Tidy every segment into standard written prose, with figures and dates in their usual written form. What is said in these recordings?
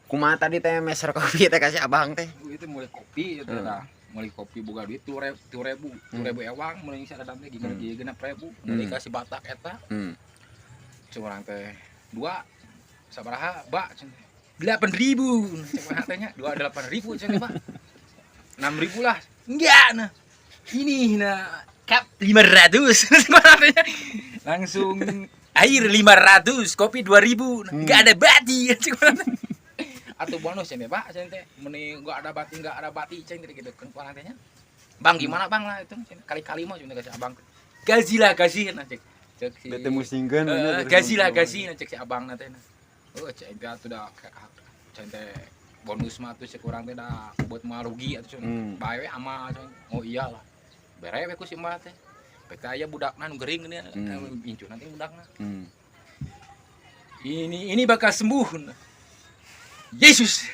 Kumaha tadi teh meser kopi teh kasih abang teh. Itu mulai kopi itu dah. Mulai kopi boga duit 2.000 ewang mulai sadar teh gigan genep ribu. Mulai kasih batak eta. Curang teh 2 sabaraha bak 8.000 cuma tanya 28.000 cenah Pak 6.000 lah enggak nah ini nah kap 500 katanya langsung air 500 kopi 2.000 enggak ada bati atau bonus cenah Pak cenah meni enggak ada bati cenah gitu kan katanya Bang gimana Bang lah itu kali-kali mah cuma kasih abang gaji lah gaji nah cek si bete musingkeun gaji lah gaji cek si abang nanti oh cek itu dah cek bonus mah tuh sekurang teh dah buat mah rugi atuh bae we ama oh iyalah bere we ku si mah teh bek aya budakna nu gering geuning incu nanti budakna ini bakal sembuh Yesus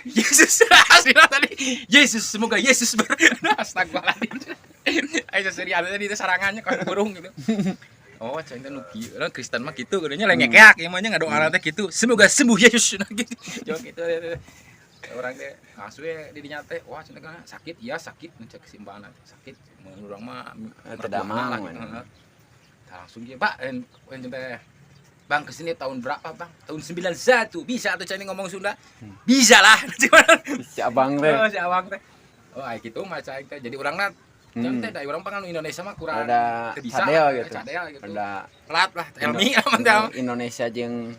aslinya tadi Yesus semoga Yesus astagfirullahaladzim ayo serius tadi itu sarangannya kayak burung gitu. Oh, cengte nu kieu. Orang Kristen mah kitu geunya lengek ieu mah nya ngadoa teh kitu. Semoga sembuh Yesus nah gitu. Jok kitu orang teh asuh di dinya teh wah cenah sakit ya sakit cek si mbana sakit. Mun urang mah teu mang. Langsung ge Pak teh Bang kesini tahun berapa Bang? Tahun 91 bisa atuh cenah ngomong Sunda? Bisa lah. Si abang teh. Oh, si abang teh. Oh, aya kitu mah cai teh. Jadi urangna teh da urang pangan Indonesia mah kurang ada bisa cadel gitu. Ada pelat lah Helmi aman Indonesia jeung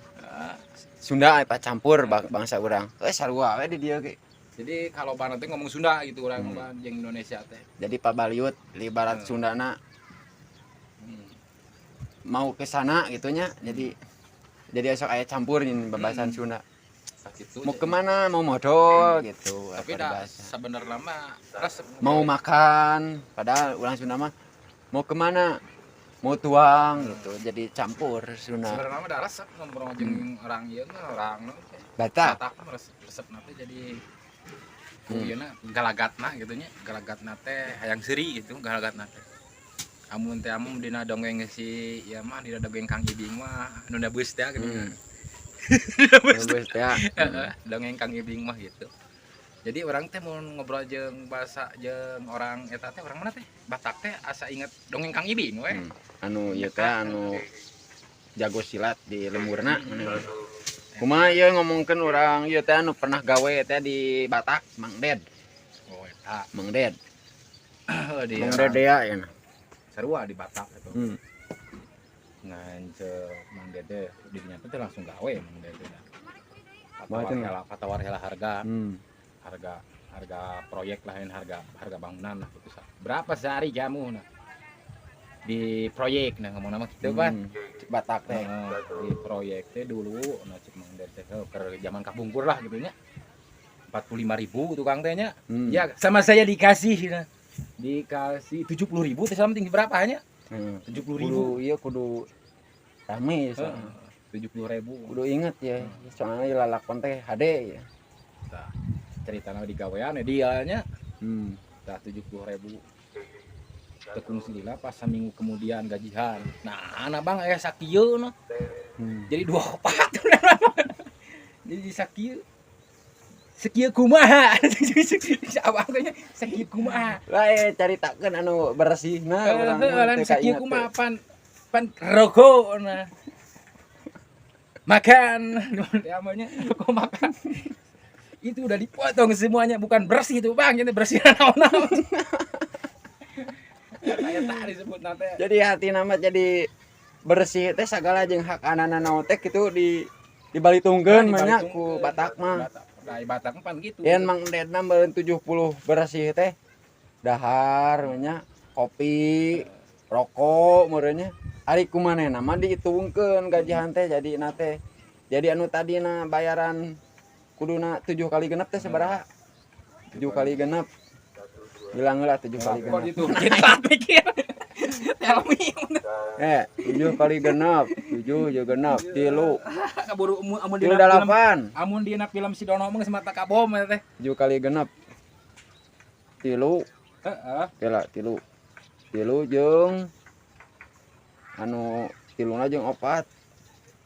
Sunda apa campur bangsa urang. Sarua we di dieu ge. Jadi kalau bana teh ngomong Sunda gitu urang jeung Indonesia teh. Jadi Pak Baliut libarat Sundana mau ke sana gitunya. Jadi esok aya campur nih babasan Sunda. Gitu, mau kemana mau modal gitu tapi dah sebenarnya mah mau makan padahal ulang Sunda mah mau kemana mau tuang gitu jadi campur Sunda sebenarnya mah dah resep ngobrol jeung orang ieu orang Batak resep nanti jadi ieu galagatna gitu nya galagatna teh hayang seuri gitu galagatna teh amun dina dongeng si ya mah dina dongeng Kang Ibing mah nu da beus teh gitu dongeng Kang Ibing mah gitu. Jadi orang teh mau ngobrol jeung bahasa jeung orang eta teh orang mana teh Batak teh asa inget dongeng Kang Ibing we. Anu ieu teh anu jago silat di lemburna. Kumaha ieu ngomongkeun urang ieu teh anu pernah gawe teh di Batak Mang Ded. Oh eta Mang Ded. di Mang Ded ya cenah. Sarua di Batak itu. Ngancep Mang Dede dirinya teh langsung gawe Mang Dede. Patawar hela harga. Harga proyek lain harga bangunan lah gitu. Berapa sehari jamu nah. Di proyek nah ngomong nama gitu kan. Batak teh. Di proyek teh dulu nah cek Mang Dede ke zaman kabungkur lah gitu nya. 45.000 tukang teh nya. Ya sama saya dikasih nah. Dikasih 70.000 teh something berapa hanya? 70.000 iya kudu rame ya 70.000 kudu inget ya soalnya lalakon teh HD ya nah, ceritanya di gawean dia nya dah 70.000 tekung silila pas seminggu kemudian gajian nah anak bang sakieu no jadi 24 jadi sakieu sekieu kumaha abang teh sekieu kumaha lae caritakeun anu bersihna urang teh sekieu kumaha pan rokok nah makan namanya rokok makan itu udah dipotong semuanya bukan bersih itu Bang ini bersih naon-naon aya tah disebut nate jadi hati nama jadi bersih teh sagala jeung hak anana naon teh kitu dibalitungkeun nya ku Batak mah Batak pan gitu. Yen Mang Dedna meureun 70 bersih teh. Dahar nya, kopi, rokok meureunnya. Ari kumanehna mah dihitungkeun gajihan teh jadi teh. Jadi anu tadina bayaran kuduna 7 kali genep teh sabaraha? 7 kali genep. Bilang heula 7 kali genep. Kok gitu? Kita pikir. Helmi. 7 kali genep, 7 genep, 3. Kaburu amun dina film. Amun dina film si Dono mah geus mata kabom teh. 7 kali genep. 3. Heeh. Kela 3. 3 jeung anu 3 jeung 4.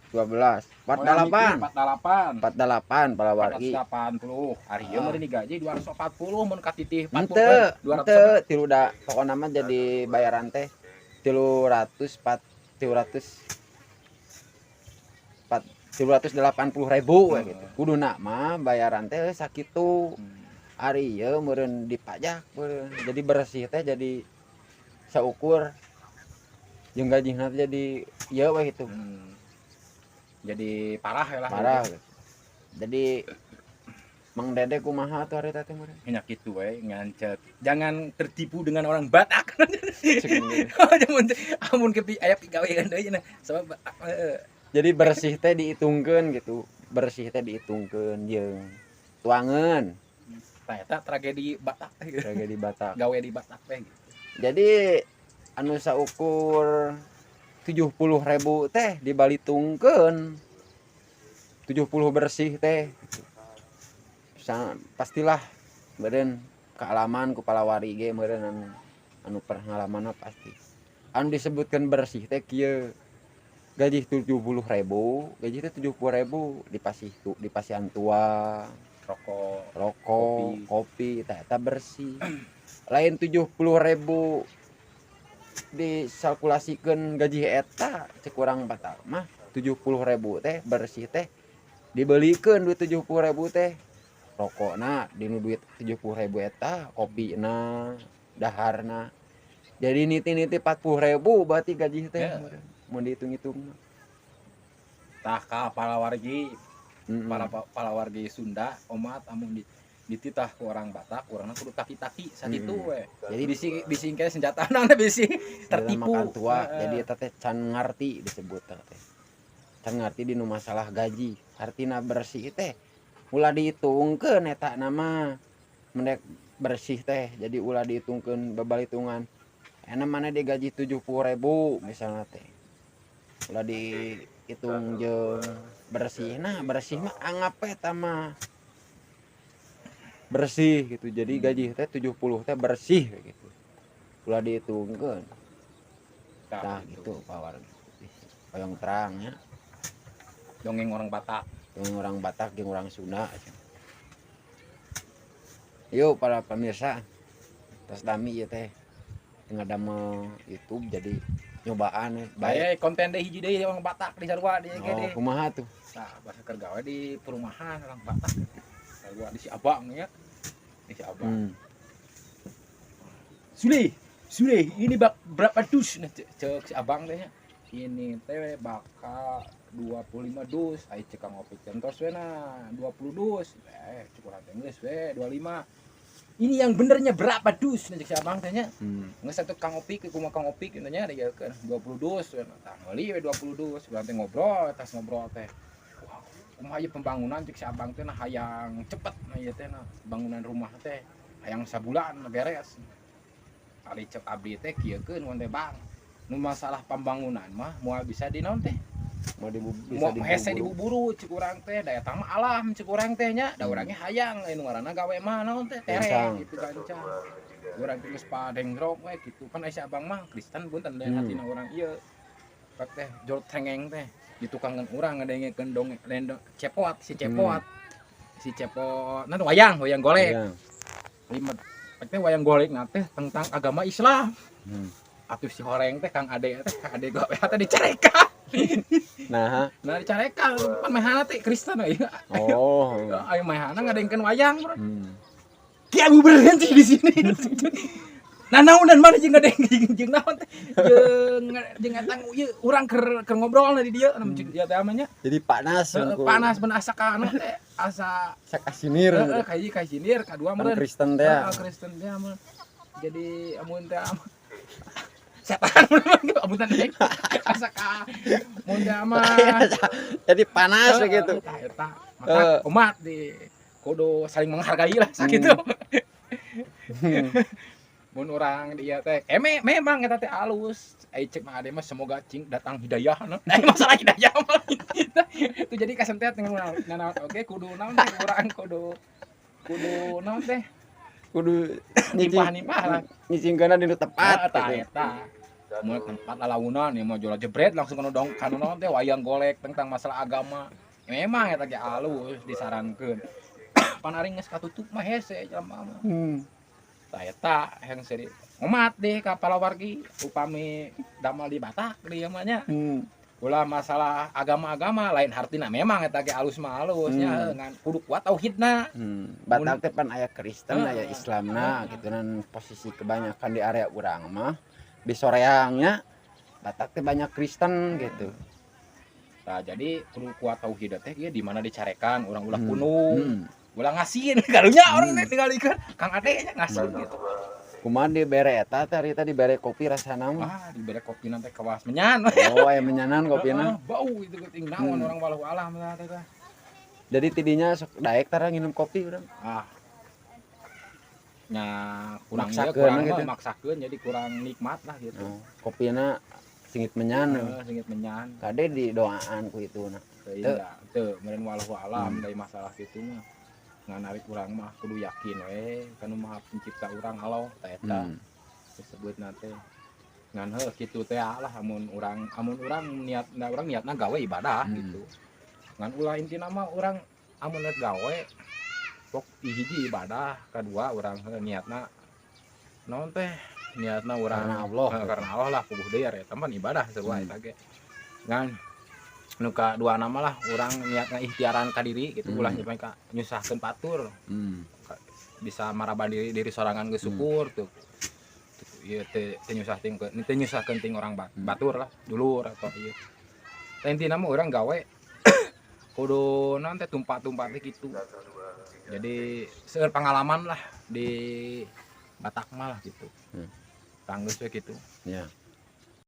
12 48 48 48 palawargi 480 hari ieu meureun digaji 240 mun ka titih 40 henteu 200 henteu tilu da pokona mah jadi bayaran teh 380.000 we gitu kuduna mah bayaran teh sakitu ari ieu meureun dipajak meureun jadi bersih teh jadi saukur jeung gajihna teh jadi ieu we gitu jadi parah ya lah parah jadi Mang Dede kumaha tuh hari tadi meureun minyak gitu we ngancet jangan tertipu dengan orang Batak amun ke aya pigawean deui nah sabab jadi bersih teh dihitungkeun gitu bersih teh dihitungkeun jeung tuangan eta tragedi Batak tragedi Batak gawe di Batak teh gitu. Jadi anu saukur 70.000 teh dibalitungkeun 70 bersih teh pastilah meureun kealaman ku palawari ge meureun anu pengalamanna pasti anu disebutkan bersih teh kieu gaji 70.000 gaji teh 70.000 dipasihan tua rokok kopi eta bersih lain 70.000 disalkulasikeun gaji eta cek urang batal mah 70.000 teh bersih teh dibelikeun duit 70.000 teh rokokna dinu duit 70.000 eta kopina daharna jadi niti-niti 40.000 berarti gaji teh mun dihitung-hitung tah ka palawargi palawargi Sunda omat amun dititah ku orang Batak urangna kudu taki-taki sakitu we jadi bising ke senjatana teh bising tertipu makan tua jadi eta teh can ngarti disebut teh can ngarti dinu masalah gaji artina bersih teh ulah dihitungkeun eta nama mendek bersih teh jadi ulah dihitungkeun babalitungan ena mana digaji 70.000 misalnya teh ulah dihitung jeung bersih nah bersih mah anggap eta mah bersih gitu jadi gaji teh 70 teh bersih gitu ulah dihitungkeun nah gitu pawar hoyong terangnya dongeng orang Batak jeung orang Sunda. Yuk para pemirsa, tos dami ieu teh ngadamel YouTube jadi nyobaan baik konten deh hiji deui orang Batak di sarua di oh, kumaha tuh? Nah, bahasa keur gawe di perumahan orang Batak. Sarua di si Abang ya. Di si Abang. Sule, ini berapa dus? Nah, cek si Abang teh nya. Ini teh bakal 25 dus, ai cek ngopi centos we na 20 dus. Cukup teh geus we 25. Ini yang benernya berapa dus? Nah, cek si Abang teh nya. Geus satu kang ngopi ke kumaha kang ngopi kitu nya dieukeun 20 dus we. Tah meuli we 20 dus, berarti ngobrol, tas ngobrol teh. Wah, kumaha ieu pembangunan cek si Abang teh nah hayang cepet nah ieu teh nah bangunan rumah teh hayang sabulan beres. Ari cek abdi teh kieukeun mun teh Bang. Nu masalah pembangunan mah moal bisa dinaon teh Mau hese dibuburu cek urang teh daya tang mah alam cek urang teh nya da urang ge hayang anu ngaranna gawe mah naon teh tereng gitu gancang urang teh geus padengrok we kitu kan aya Abang mah Kristen bunten dan hatina urang ieu pak teh jol trengeng teh ditukangan urang ngadengekeun dongeng cepot si cepot nah wayang golek limet pak teh wayang golek na teh tentang agama Islam atuh si horeng teh Kang Ade gawe teh dicarekan. Nah dicarekan pan mehana teh Kristen we. Oh. Ayo mehana ngadengkeun wayang, Bro. Ki Abu berhenti di sini. Nah naon dan mana jeung ngadeng jeung naon teh jeung ngatang ieu urang keur ngobrol di dieu dia teh amanya. Jadi panas ben asa ka anu teh asa sakasinir. Kai sinir kadua meureun. Kristen teh. Kristen teh mah. Jadi amun teh setan abutan deui asa ka mun mah jadi panas begitu eta maka umat di kudu saling menghargai lah sakitu mun urang dia teh memang eta teh alus ai cek mah ade mah semoga cing datang hidayah masalah hidayah mah itu jadi kasentet dengan oke kudu naon teh urang kudu naon teh kudu nimpah lah nyicingkeunna dinu tepat eta mulai tempat lalaunan ya mau jual jebret langsung kanu dong kanu naon teh wayang golek tentang masalah agama. Ya, memang eta ge alus disarankeun. Pan aring geus katutup mah hese jelema mah. Tah eta yang seri umat deh ka palawargi upami damal di Batak dieu mah nya. Ulah masalah agama-agama lain hartina memang eta ge alus mah alus nya ngan kudu kuat tauhidna. Batak teh pan aya Kristen aya Islamna gitu dan posisi kebanyakan di area urang mah di soreangnya Batak teh banyak Kristen gitu. Nah, jadi kudu kuat tauhid teh ieu di mana dicarekan urang ulah kuno. Ulah ngasieun karunya orang teh tinggalikeun Kang Ade nya ngasieun gitu. Kumaha dibere eta teh ari tadi dibere kopi rasana mah. Dibere kopi nanti kawas menyan. Oh, aya menyanan kopina. Bau itu geuting naon orang walau alam teh. Jadi tidinya sok daek tara nginum kopi urang. Nya kurang Maksakeun maksakeun jadi kurang nikmat lah gitu. Kopina singit menyan. Singit menyan. Kade didoaan ku ituna. Teu meureun walau alam dari masalah kitu mah. Ngan ari urang mah kudu yakin we kana Maha Pencipta urang Allah ta eta. Disebutna teh. Ngan heuh kitu teh lah amun urang niatna gawe ibadah gitu. Ngan ulah intina mah urang amun niat gawe pok hiji ibadah, kadua urang niatna naon teh niatna urang karena Allah lah puguh deui eta mah ibadah sebuah eta ge. Ngan nu kadua nama lah urang niatna ikhtiaran ka diri gitu ulah nyusahkeun batur. Bisa maraban diri sorangan geus syukur tuh. Ieu teh nyusahkeun ting orang batur lah, dulur atau ieu. Tah intina mah urang gawe kudu naon teh tumpa-tumpa teh kitu. Jadi seueur pengalaman lah di Batak mah lah gitu. Tanggeus we kitu. Ya.